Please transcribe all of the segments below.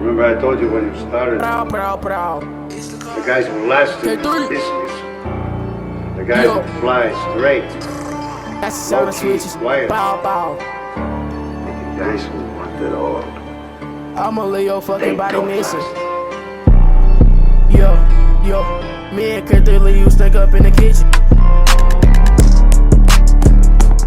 Remember I told you when you started, the guys who last in business, the guys who fly straight, low-key, quiet, the guys who want it all. I'ma leave your fucking body missing. Last. Yo, me and Kdot300 used to stick up in the kitchen.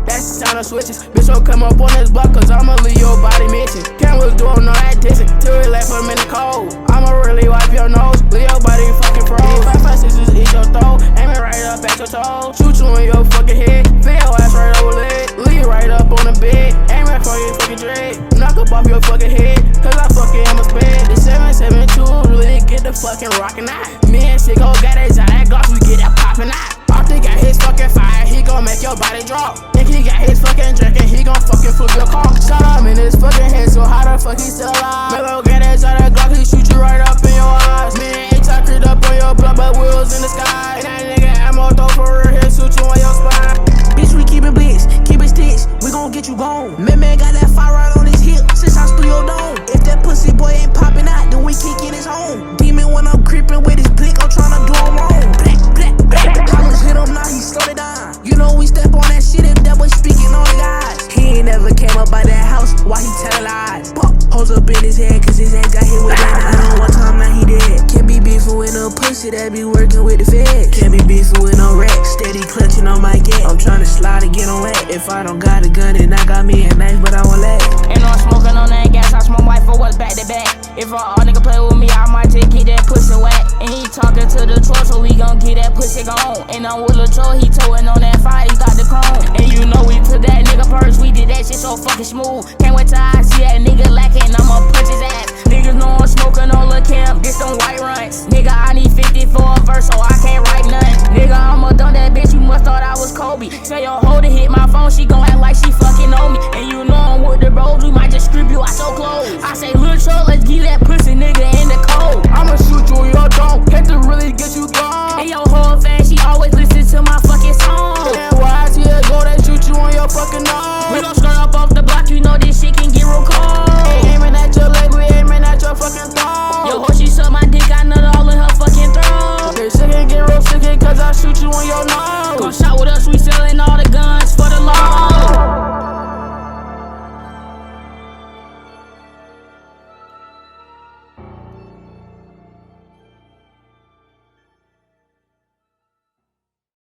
That's the sound of switches. Bitch, don't come up on this block, cause I'ma leave your body missing. Cameras doing all that dissing, till we left them in the cold. I'ma really wipe your nose, leave your body fucking froze. 5, 5, 6, just eat your throat, aim it right up at your toes. Shoot you in your fucking head, feel your ass right over leg. Leave you right up on the bed, aim right for your fucking dread. Knock up off your fucking head, cause I fucking am a sped. The 772 really get the fucking rockin' out. Me and Sicko got that shot, that gloss, we get that poppin' out. Arthur got his fucking fire, he gon' make your body drop. And he got his fucking drink and he gon' fucking flip your car. Shot him in his fucking head, so how the fuck he still alive? Melo got that shot, that Glock, he shoot you right up in your eyes. Me and H, I creeped up on your blood, but wheels in the sky. And that nigga ammo throw for real, he'll shoot you on your spine. Bitch, we keep it blitz, keep it stitched, we gon' get you gone. Man got that fire right on his hip, since I through your dome. If that pussy boy ain't popping out, then we kick in his home. Demon when I'm creeping with his blick, I'm tryna do him wrong. Black, black, black, collars hit him, now he slowed it down. You know we step on that shit if that was speaking on the guys. He ain't never came up by that house, why he tellin' lies? Pop, hoes up in his head, cause his head got hit with that. I know one time, now he dead. Can't be beefing with no pussy that be working with the feds. Can't be beefing with no rat, steady clutching on my get. I'm tryna slide and get on wet. If I don't got a gun, then I got me a knife, but I won't let. And I'm smoking on that gas, I smoke white for what's back to back. If a nigga play with me, I might just get that pussy whack. And he talking to the troll, so we gon' get that pussy gone. And I'm with Lil Troll, he towing on that fire, he got the chrome. And you know we took that nigga purse, we did that shit so fucking smooth. Can't wait till I see that nigga lacking, I'ma punch his ass. Niggas know I'm smoking on Lil Kim, this them white runs. Nigga, I need 50 for a verse, so I can't write nothing. Nigga, I'ma done that bitch, you must thought I was Kobe. Tell your hoe to hit my phone, she gon' act like she fucking know me. And you know I'm with the bros, we might just strip you out your clothes. I say, Lil Troll, let's get that pussy